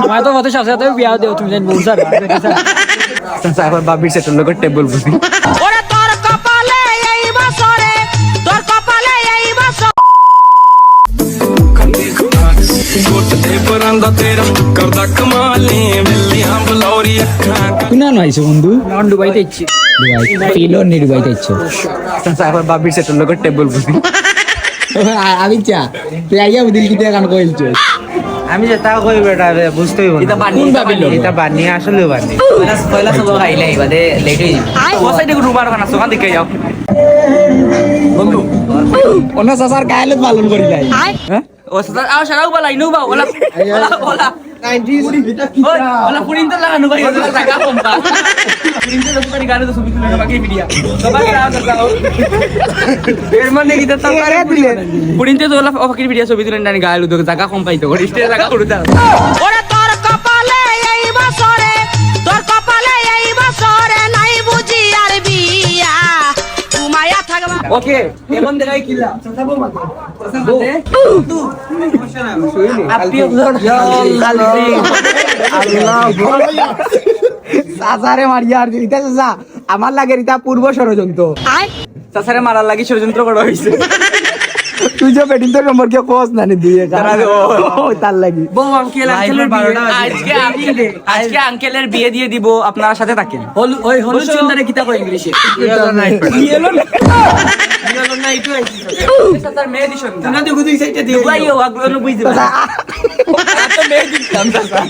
আমার তো মতো সাথে সাথে বিয়া দেও তুমি জান বলছার এখন বাবির সেটের লোকের টেবিল বুঝি ওরে তোর কপালে এই বছরে তোর কপালে এই বছর কোনা নাইছো বন্ধু নন দুবাইতে ইচ্ছি ফিলো নি দুবাইতে ইচ্ছো এখন বাবির সেটের লোকের টেবিল বুঝি আমি চা তুই আইয়া দিল কি গান কইলছো আমি যে তা কই বেটা বুঝতেই পারি এটা বানি এটা বানি আসলে বানি পয়লা সব খাইলাই বাদে লেট হই ও সাইডে রুবার খানা সোখান দিকে যাও বন্ধু অন্য সাসার গায়লত পালন করি যাই হ্যাঁ ও সাদা আও সারাও বালাই নো বা ওলা ওলা 90s ওলা পুরিন তো লাগানো ভাই ওলা টাকা কমবা পুরিন তো লোক গানে তো ছবি তুলে বাকি ভিডিও সবাই রাও দাও এর মানে কি তা তারা দিলে পুরিন তো ওলা বাকি ভিডিও ছবি তুলে নানি গায়লো তো টাকা কম পাইতো স্টেজ টাকা করে দাও ওরে তোর কপালে এই বছরে তোর কপালে এই বছরে নাই বুঝি আর বিয়া ঘুমায়া থাকবা ওকে এখন দেখাই কিলা সাসাবো মাতে আপনি সাসারে মারিয়া আর ইতা সাসা আমার লাগে ইতা পূর্ব ষড়যন্ত্র সাসারে মারার লাগি ষড়যন্ত্র করা হইছে তুই যে বেটিং তো সম্পর্কে কোস না নি দিয়ে তার লাগি বউ আজকে আঙ্কেলের বিয়ে দিয়ে দিব আপনার সাথে থাকেন ওই হলুদ সুন্দরে কিতা কই ইংলিশে ইয়েলো না ইটু সাসার মেয়ে দিছন না দেখো দুই সাইডে দিও আইও আগলো বুঝ দিবা তো মেয়ে দিতাম সাসা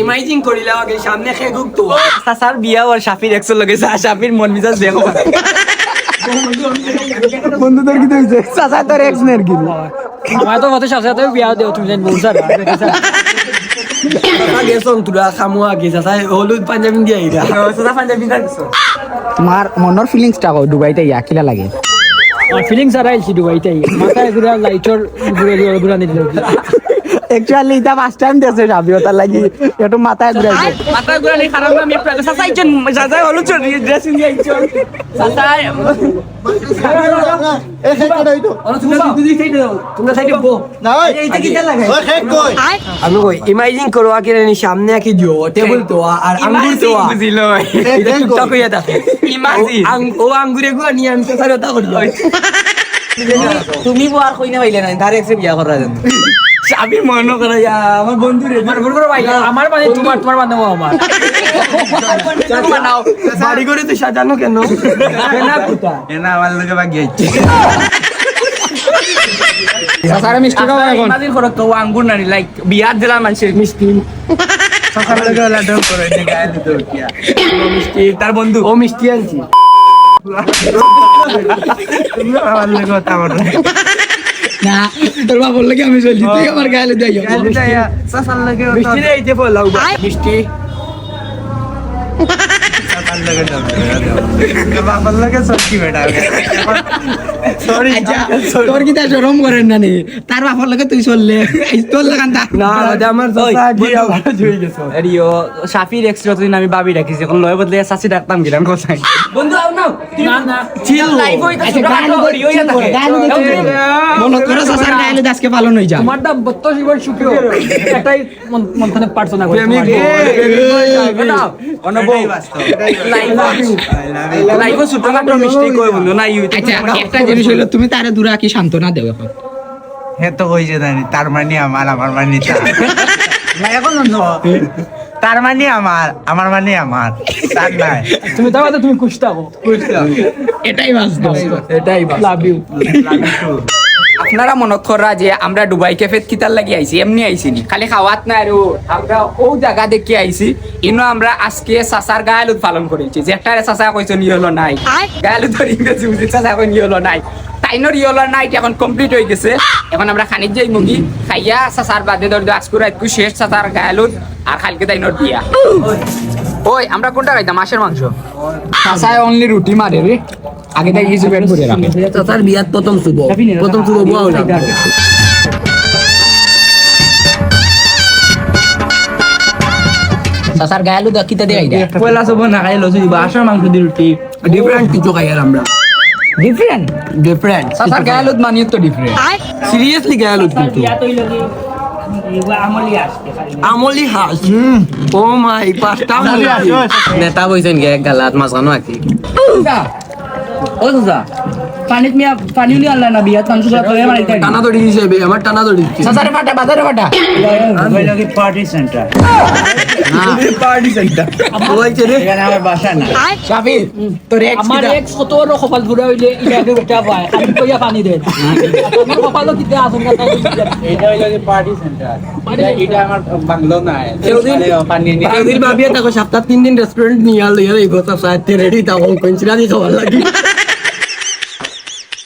ইমাজিন করিলা আগে সামনে খে গুক্তো সাসার বিয়া আর শাফির একশো লগে শাফির মন মিজাজ দেখো বন্ধুদের কি হইছে সাসা তোর এক্স নের কি আমার তো মতো সাথে সাথে বিয়া দেও তুমি জান বলছার আগে সং তুরা খামু আগে সাসা হলুদ পাঞ্জাবি দিয়া আইরা সাসা পাঞ্জাবি দিছো তোমার মনের ফিলিংসটা কও দুবাইতে ইয়া কিলা লাগে আর ফিলিংস আর আইছি দুবাইতে মাথায় ঘুরে লাইটর ঘুরে নিল একচুয়ালি এটা ফার্স্ট টাইম দেছে যাবিও তার লাগি একটু মাথায় ঘুরে মাথা ঘুরা নেই খারাপ না আমি সাসা ইজন সাসা হলুদ ড্রেসিং দিয়া ইজন সাসা এই হেড কই তো তোমরা সাইডে বো না ওই এইটা কি লাগাই ওই হেড কই আমি কই ইমাজিন করো আগে নি সামনে আকি দিও টেবিল তো আর আঙ্গুর তো বুঝিলো এটা টুকটাক হইয়া থাকে ইমাজিন ও আঙ্গুরে গো নি আমি তো সারে তা করি তুমি বো আর কই না হইলে না তার এক্সে বিয়া করা জানো আমি মনে করে আমার বন্ধু রে আমার বন্ধু ভাই আমার মানে তোমার বান্ধব আমার বানাও বাড়ি করে তো সাজানো কেন কেনা কুতা এনা আমার লগে বাকি আইছে সাসারে মিষ্টি খাও এখন ইমাজিন করো তো আঙ্গুর নানি লাইক বিয়ার দিলা মানুষের মিষ্টি সাসার লগে ওলা ডল করে নে গায়ে দিতে কিয়া মিষ্টি তার বন্ধু ও মিষ্টি আনছি তুমি আমার লগে কথা বলো না তোর বাবা বললে কি আমি চলছি তুই আমার গায়ে দিয়ে যাও সাসার লগে মিষ্টি রে এইতে বলাও মিষ্টি সাসার লগে ডল করে বাবার লগে সত্যি বেটা সরি তোর কি তা শরম করেন না নি তার বাবার লাগে তুই চললে তোর লাগান তা না আমার সাসা গিয়া ভালো হয়ে গেছে এরিও শাফির এক্সট্রা তুই আমি বাবি রাখিছি এখন লয় বদলে সাসি ডাকতাম গিলাম কোথায় বন্ধু আও না না চিল লাইভ হইতা ছোট কাটো হইও থাকে মনে করো সাসার গায়ে আজকে পালন হই যা তোমার দাম 32 জীবন সুখী হোক এটাই মনখানে প্রার্থনা করি আমি অনব লাইভ ছোট কাটো মিস্টেক কই বন্ধু না আচ্ছা একটা জিনিস হলো তুমি তারে দূরা কি সান্ত্বনা দেও এখন হে তো কইছে জানি তার মানে আমার মানে তার না এখন তার মানে আমার মানে আমার তার নাই তুমি দাও তুমি খুশ থাকো এটাই বাস্তব এটাই লাভ ইউ আপনারা মনে করা যে আমরা দুবাই ক্যাফেত কিতার লাগি আইছি এমনি আইছি নি খালি খাওয়াত না আর আমরা ও জায়গা দেখি আইছি ইনো আমরা আজকে সাসার গায়ালুদ পালন করেছি যে একটা সাসা কইছো নি হলো নাই গায়ালুদ ইংরেজি বুঝি সাসা কই নি হলো নাই তাইনোর ইয়লার নাইট এখন কমপ্লিট হয়ে গেছে এখন আমরা খানিক যাই মুগি খাইয়া সাসার বাদে ধর আজকে রাতকু শেষ সাসার গায়ালুদ আর কালকে তাইনোর দিয়া ওই আমরা কোনটা খাইতাম মাছের মাংস সাসায় অনলি রুটি মারে রে আগে থেকে কিছু পেট ভরে রাখে সাসার বিয়াত প্রথম শুভ বুয়া হলো সাসার গায়ালু দকিতে দেই দে পয়লা সব না খাইলো যদি বাসার মাংস দি রুটি ডিফারেন্ট কিছু খাই আর আমরা ডিফারেন্ট সাসার গায়ালুদ মানিয়ে তো ডিফারেন্ট সিরিয়াসলি গায়ালুদ কিন্তু আমলি হাস ও মাই পাঁচটা নেতা বইছেন গে এক গালাত মাঝখানো আঁকি ও দাদা পানিত মিয়া পানি উলি আনলা না বিয়াত মানুষ টানা দড়ি দিছে বে আমার টানা দড়ি দিচ্ছে সাসারে ফাটা বাজারে ফাটা দুবাই লাগি পার্টি সেন্টার পার্টি সেন্টার বলছে রে এখানে আমার বাসা না শাফি তোর এক্স আমার এক্স কত বড় কপাল ঘুরে হইলে ইলাকে বেটা পায় আমি কইয়া পানি দেন আমার কপালও কিতে আসুন না তাই এটা লাগি পার্টি সেন্টার এটা আমার বাংলো না পানি নিয়ে ভাবিয়ে তাকে সপ্তাহ 3 দিন রেস্টুরেন্ট নিয়ে আলো এই কথা সাথে রেডি তাও কোন চিরা দি খাওয়ার লাগি